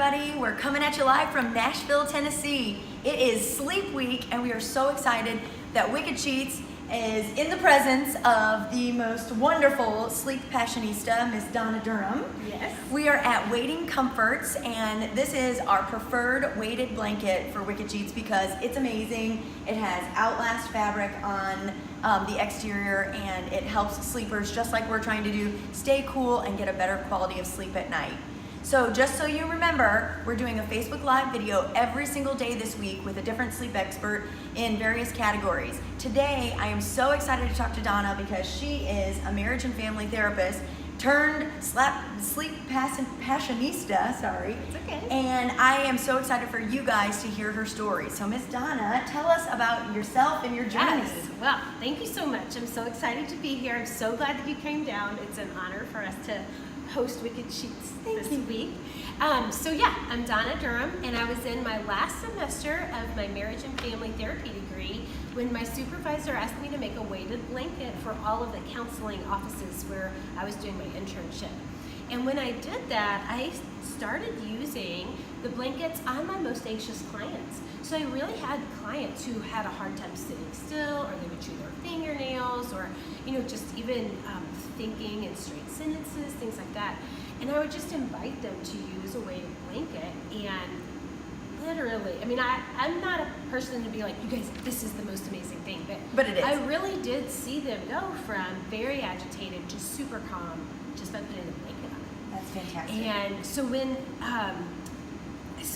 everybody. We're coming at you live from Nashville, Tennessee. It is Sleep Week, and we are so excited that Wicked Sheets is in the presence of the most wonderful sleep passionista, Miss Donna Durham. Yes. We are at Weighting Comforts, and this is our preferred weighted blanket for Wicked Sheets because it's amazing. It has Outlast fabric on the exterior, and it helps sleepers, just like we're trying to do, stay cool and get a better quality of sleep at night. So just so you remember, we're doing a Facebook Live video every single day this week with a different sleep expert in various categories. Today, I am so excited to talk to Donna because she is a marriage and family therapist turned sleep passionista, sorry. It's okay. And I am so excited for you guys to hear her story. So Miss Donna, tell us about yourself and your journey. Yes. Well, thank you so much. I'm so excited to be here. I'm so glad that you came down. It's an honor for us to host Wicked Sheets this week. So yeah, I'm Donna Durham, and I was in my last semester of my marriage and family therapy degree when my supervisor asked me to make a weighted blanket for all of the counseling offices where I was doing my internship. And when I did that, I started using the blankets on my most anxious clients. So I really had clients who had a hard time sitting still, or they would chew their fingernails, or just even thinking in straight sentences, things like that. And I would just invite them to use a weighted blanket, and literally, I'm not a person to be like, you guys, this is the most amazing thing, but it is. I really did see them go from very agitated to super calm just by putting the blanket on. That's fantastic. And so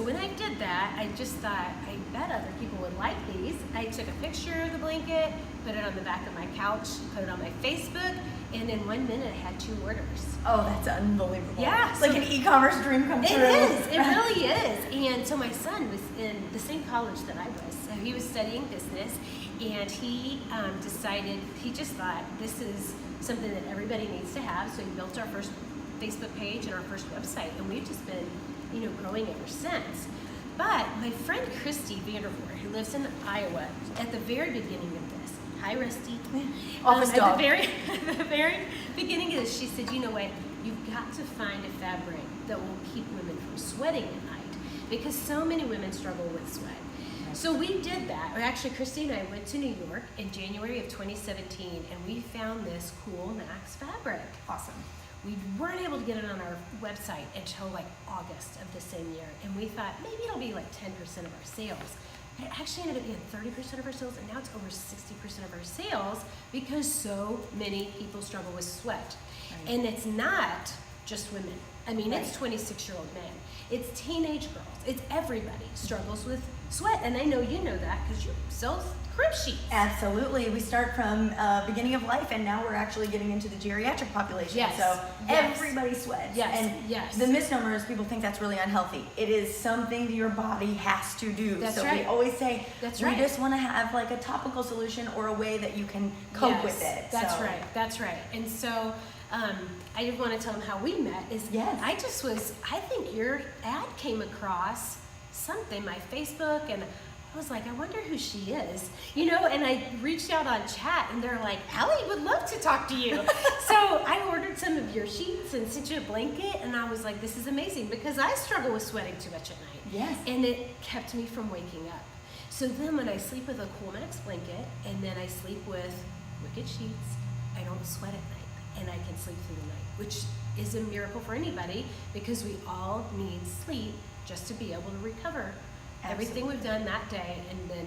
when I did that, I just thought, I bet other people would like these. I took a picture of the blanket, put it on the back of my couch, put it on my Facebook, and in 1 minute I had 2 orders. Oh, that's unbelievable. Yeah. It's like an e-commerce dream come true. It is. It really is. And so my son was in the same college that I was. So he was studying business, and he he just thought this is something that everybody needs to have. So he built our first Facebook page and our first website, and we've just been growing ever since. But my friend Christy Vandervoort, who lives in Iowa, at the very beginning of this, hi Rusty, Office dog. At the very beginning of this, she said, you know what, you've got to find a fabric that will keep women from sweating at night, because so many women struggle with sweat. So we did that, or actually Christy and I went to New York in January of 2017, and we found this Cool Max fabric. Awesome. We weren't able to get it on our website until like August of the same year, and we thought maybe it'll be like 10% of our sales. It actually ended up being 30% of our sales, and now it's over 60% of our sales because so many people struggle with sweat. Right. And it's not just women. It's 26-year-old men. It's teenage girls. It's everybody struggles with sweat, and I know you know that because you sell crib sheets. Absolutely. We start from beginning of life, and now we're actually getting into the geriatric population. Yes. So yes. everybody sweats. Yes. And yes. the misnomer is people think that's really unhealthy. It is something that your body has to do. That's so right. we always say that's we right. just want to have like a topical solution or a way that you can cope with it. That's right. That's right. And so I did want to tell them how we met. I think your ad came across something, my Facebook, and I was like, I wonder who she is, and I reached out on chat, and they're like, Alli would love to talk to you. So I ordered some of your sheets and sent you a blanket, and I was like, this is amazing, because I struggle with sweating too much at night. Yes. And it kept me from waking up. So then when I sleep with a Cool Max blanket, and then I sleep with Wicked Sheets, I don't sweat at night, and I can sleep through the night, which is a miracle for anybody, because we all need sleep just to be able to recover. Absolutely. Everything we've done that day, and then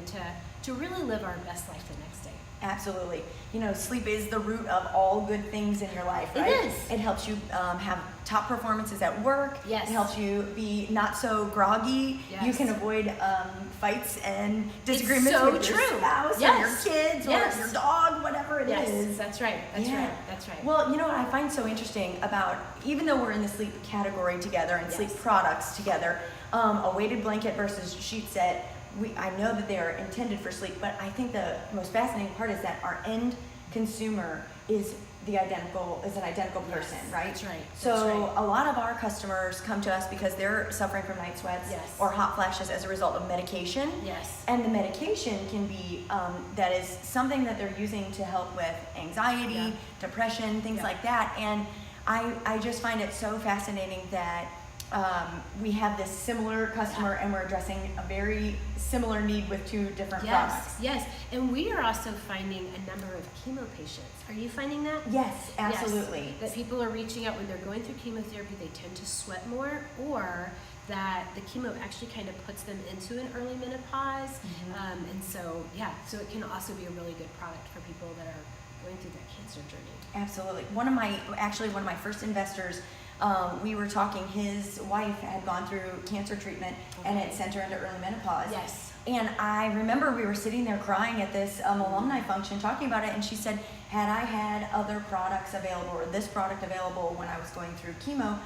to really live our best life the next day. Absolutely. Sleep is the root of all good things in your life, right? It is. It helps you have top performances at work. Yes. It helps you be not so groggy. Yes. You can avoid fights and disagreements so with your true. spouse Yes. or your kids Yes. or your dog, whatever it Yes. is. That's right. That's Yeah. right. That's right. Well, what I find so interesting about, even though we're in the sleep category together and Yes. sleep products together, a weighted blanket versus sheet set, I know that they are intended for sleep, but I think the most fascinating part is that our end consumer is an identical person, Yes, right? that's right, So that's right. a lot of our customers come to us because they're suffering from night sweats Yes. or hot flashes as a result of medication. Yes. And the medication can be, that is something that they're using to help with anxiety, Yeah. depression, things Yeah. like that. And I just find it so fascinating that we have this similar customer and we're addressing a very similar need with two different products. Yes, and we are also finding a number of chemo patients. Are you finding that? Yes, absolutely. Yes, that people are reaching out when they're going through chemotherapy, they tend to sweat more, or that the chemo actually kind of puts them into an early menopause. And so, so it can also be a really good product for people that are going through that cancer journey. Absolutely. One of my first investors, we were talking, his wife had gone through cancer treatment and it sent her into early menopause. Yes. And I remember we were sitting there crying at this alumni function talking about it, and she said, had I had other products available or this product available when I was going through chemo,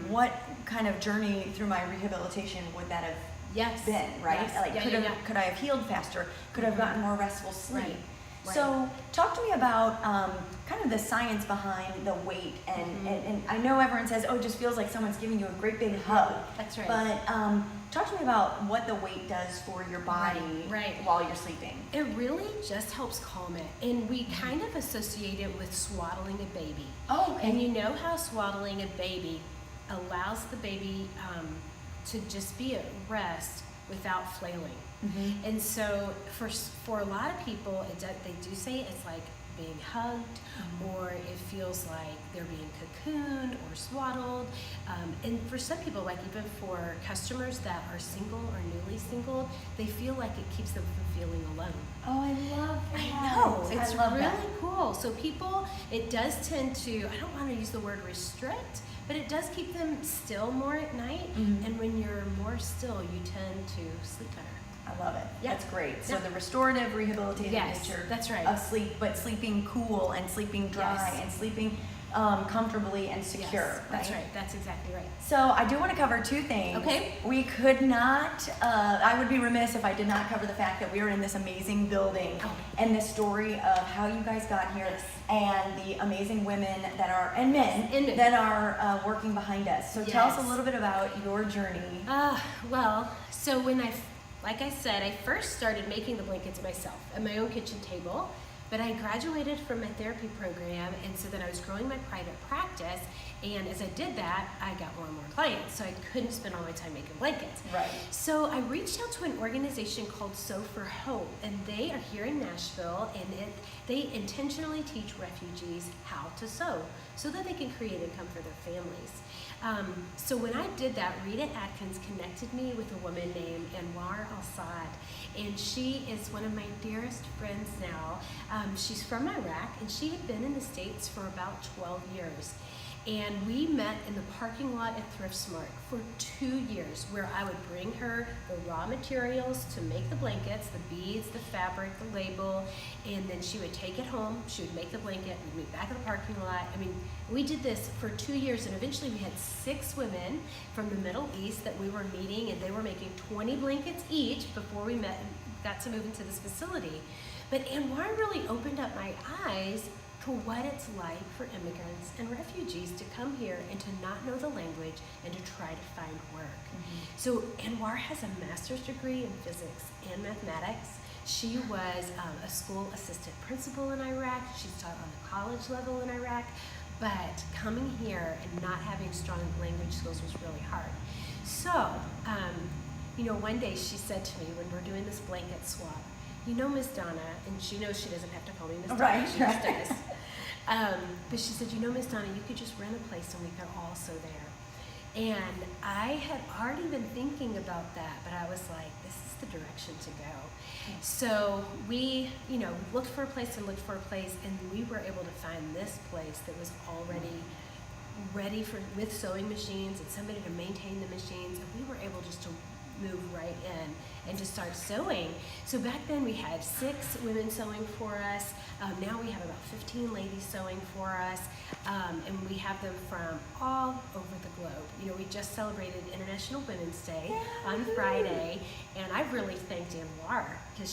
what kind of journey through my rehabilitation would that have been, right? Yes. Like, could I have healed faster? Could I have gotten more restful sleep? Right. So talk to me about kind of the science behind the weight, and I know everyone says, oh, it just feels like someone's giving you a great big hug. That's right. But talk to me about what the weight does for your body while you're sleeping. It really just helps calm it, and we kind of associate it with swaddling a baby. Oh, okay. And you know how swaddling a baby allows the baby to just be at rest without flailing. And so for a lot of people, they do say it's like being hugged, or it feels like they're being cocooned or swaddled. And for some people, like even for customers that are single or newly single, they feel like it keeps them from feeling alone. Oh, I love that. I know, it's really that. cool. So people, it does tend to, I don't want to use the word restrict, but it does keep them still more at night. And when you're more still, you tend to sleep better. I love it. Yeah. That's great. So the restorative, rehabilitative nature that's right. of sleep, but sleeping cool and sleeping dry and sleeping comfortably and secure. That's right. That's exactly right. So I do want to cover two things. Okay. We could not, I would be remiss if I did not cover the fact that we are in this amazing building and the story of how you guys got here and the amazing women that are, and men that are working behind us. So tell us a little bit about your journey. Well, so like I said, I first started making the blankets myself at my own kitchen table, but I graduated from my therapy program, and so then I was growing my private practice, and as I did that, I got more and more clients, so I couldn't spend all my time making blankets. Right. So I reached out to an organization called Sew for Hope, and they are here in Nashville, and they intentionally teach refugees how to sew so that they can create income for their families. So when I did that, Rita Atkins connected me with a woman named Anwar Al-Sad, and she is one of my dearest friends now. She's from Iraq, and she had been in the States for about 12 years. And we met in the parking lot at Thrift Smart for 2 years, where I would bring her the raw materials to make the blankets, the beads, the fabric, the label, and then she would take it home, she would make the blanket, we'd meet back in the parking lot. I mean, we did this for 2 years, and eventually we had 6 women from the Middle East that we were meeting, and they were making 20 blankets each before we met and got to move into this facility. But Anwar really opened up my eyes to what it's like for immigrants and refugees to come here and to not know the language and to try to find work. So Anwar has a master's degree in physics and mathematics. She was a school assistant principal in Iraq. She's taught on the college level in Iraq, but coming here and not having strong language skills was really hard. So, one day she said to me when we're doing this blanket swap, you know, Miss Donna, and she knows she doesn't have to call me Miss Donna, she just does. But she said, you know, Miss Donna, you could just rent a place and we could all sew there. And I had already been thinking about that, but I was like, this is the direction to go. So we, looked for a place, and we were able to find this place that was already ready with sewing machines and somebody to maintain the machines, and we were able just to move right in and just start sewing. So back then we had 6 women sewing for us. Now we have about 15 ladies sewing for us, and we have them from all over the globe. We just celebrated International Women's Day on Friday, and I've really thanked Anwar because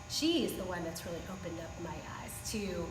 she is the one that's really opened up my eyes to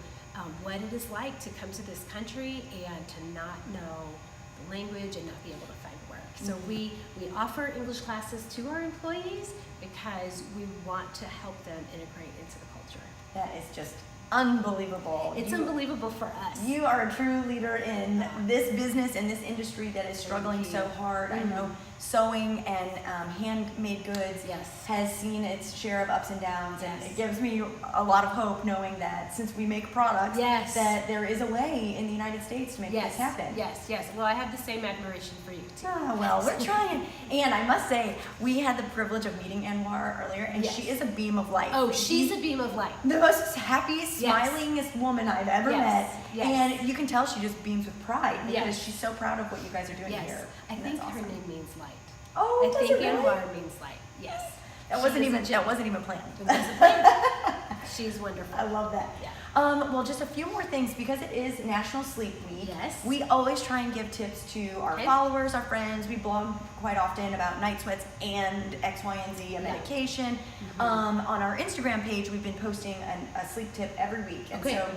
what it is like to come to this country and to not know the language and not be able to find work. So we offer English classes to our employees because we want to help them integrate into the culture. That is just unbelievable. It's unbelievable for us. You are a true leader in this business and this industry that is struggling so hard. I know sewing and handmade goods has seen its share of ups and downs, and it gives me a lot of hope knowing that since we make products, that there is a way in the United States to make this happen. Yes. Well, I have the same admiration for you too. Oh, well, we're trying. And I must say, we had the privilege of meeting Anwar earlier, and she is a beam of light. Oh, she's a beam of light. The most happiest, smilingest woman I've ever met. And you can tell she just beams with pride because she's so proud of what you guys are doing here. I think her name means light. Oh, I think Anwar means light. Yes. That wasn't even planned. It wasn't planned. She's wonderful. I love that. Yeah. Well, just a few more things because it is National Sleep Week. Yes. We always try and give tips to our followers, our friends. We blog quite often about night sweats and X, Y, and Z, a medication. On our Instagram page, we've been posting a sleep tip every week. And so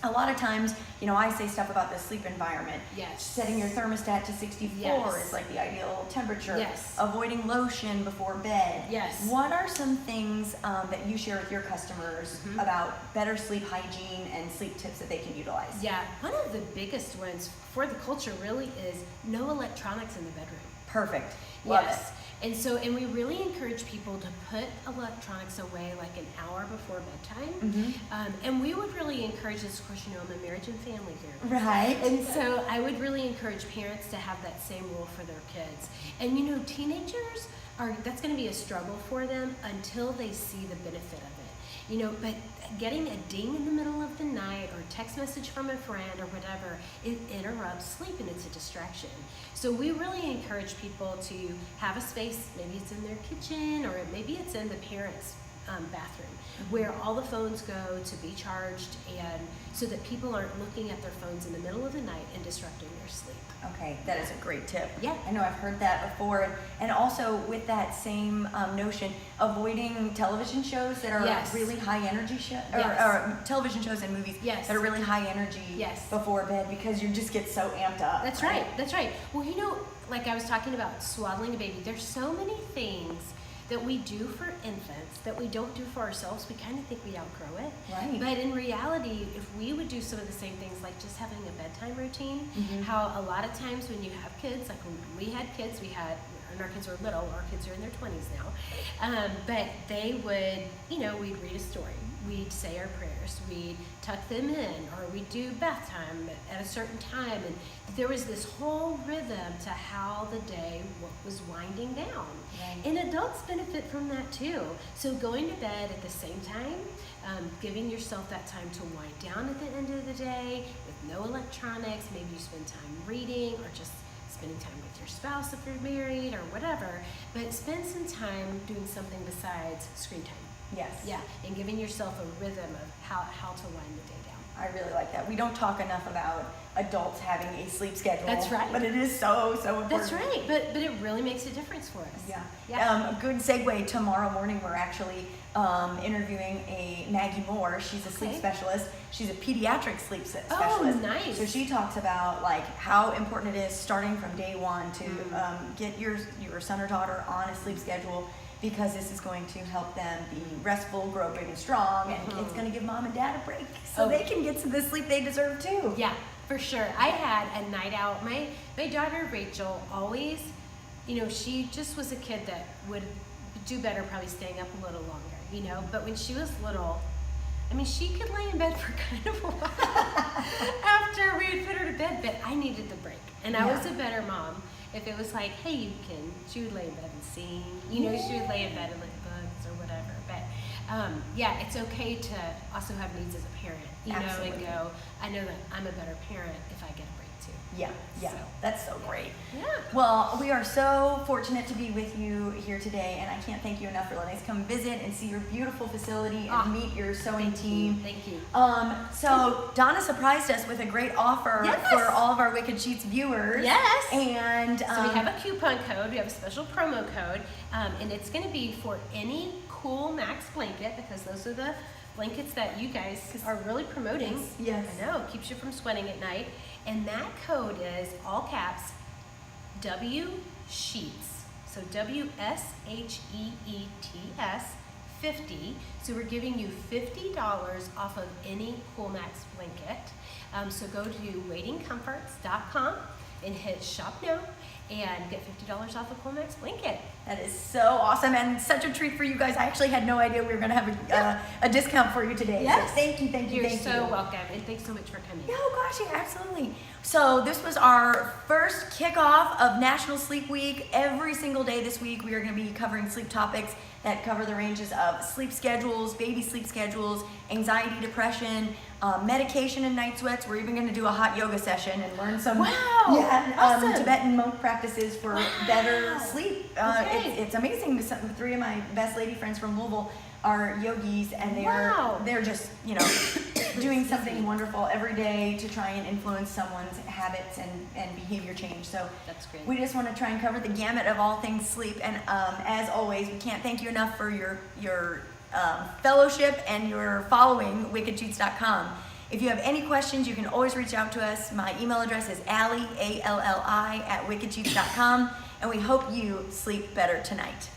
a lot of times, I say stuff about the sleep environment. Yes. Setting your thermostat to 64 is like the ideal temperature. Yes. Avoiding lotion before bed. Yes. What are some things that you share with your customers about better sleep hygiene and sleep tips that they can utilize? Yeah. One of the biggest ones for the culture really is no electronics in the bedroom. Perfect. Love it. And we really encourage people to put electronics away like an hour before bedtime. And we would really encourage this, of course, I'm a marriage and family therapist. Right. And so I would really encourage parents to have that same rule for their kids. And teenagers that's going to be a struggle for them until they see the benefit of it. But getting a ding in the middle of the night or a text message from a friend or whatever, it interrupts sleep and it's a distraction. So we really encourage people to have a space, maybe it's in their kitchen or maybe it's in the parents' bathroom, where all the phones go to be charged, and so that people aren't looking at their phones in the middle of the night and disrupting their sleep. Okay, that is a great tip. Yeah. I know I've heard that before. And also with that same notion, avoiding television shows that are really high energy or television shows and movies that are really high energy before bed, because you just get so amped up. That's right. Well, like I was talking about swaddling a baby, there's so many things that we do for infants that we don't do for ourselves. We kind of think we outgrow it. Right. But in reality, if we would do some of the same things, like just having a bedtime routine, how a lot of times when you have kids, like when we had kids, and our kids were little, our kids are in their 20s now, but they would, we'd read a story, we'd say our prayers, we'd tuck them in, or we'd do bath time at a certain time, and there was this whole rhythm to how the day was winding down. Right. And adults benefit from that too. So going to bed at the same time, giving yourself that time to wind down at the end of the day with no electronics, maybe you spend time reading or just spending time with your spouse if you're married or whatever, but spend some time doing something besides screen time. Yes. Yeah, and giving yourself a rhythm of how to wind the day down. I really like that. We don't talk enough about adults having a sleep schedule. That's right. But it is so important. That's right. But it really makes a difference for us. Yeah. A good segue. Tomorrow morning, we're actually interviewing a Maggie Moore. She's a sleep specialist. She's a pediatric sleep specialist. Oh, nice. So she talks about how important it is starting from day one to get your son or daughter on a sleep schedule, because this is going to help them be restful, grow big and strong, and it's going to give mom and dad a break so they can get to the sleep they deserve too. Yeah, for sure. I had a night out. My daughter Rachel always, she just was a kid that would do better probably staying up a little longer, but when she was little, she could lay in bed for kind of a while after we would put her to bed, but I needed the break. And I was a better mom. If it was like, hey, she would lay in bed and sing, she would lay in bed and look books or whatever. But it's okay to also have needs as a parent, and go, I know that I'm a better parent if I get a break too. Yeah, that's so great. Yeah. Well, we are so fortunate to be with you here today, and I can't thank you enough for letting us come visit and see your beautiful facility and meet your sewing team. Thank you. So Donna surprised us with a great offer for all of our Wicked Sheets viewers. Yes. And so we have a coupon code. We have a special promo code, and it's going to be for any Cool Max blanket, because those are the blankets that you guys are really promoting. Yes. I know, keeps you from sweating at night. And that code is all caps W Sheets. So WSHEETS 50. So we're giving you $50 off of any Coolmax blanket. So go to wadingcomforts.com and hit shop now and get $50 off a Coolmax blanket. That is so awesome and such a treat for you guys. I actually had no idea we were going to have a discount for you today. Yes. So thank you. You're so welcome, and thanks so much for coming. Yeah, oh gosh, yeah, absolutely. So this was our first kickoff of National Sleep Week. Every single day this week, we are going to be covering sleep topics that cover the ranges of sleep schedules, baby sleep schedules, anxiety, depression, medication and night sweats. We're even going to do a hot yoga session and learn some Awesome. Tibetan monk practices for better sleep. Okay. It's amazing. Three of my best lady friends from Louisville are yogis, and they're just doing something wonderful every day to try and influence someone's habits and behavior change. So That's great. we just want to try and cover the gamut of all things sleep. And as always, we can't thank you enough for your fellowship and your following wickedcheats.com. If you have any questions, you can always reach out to us. My email address is Alli, ALLI, @wickedcheats.com. And we hope you sleep better tonight.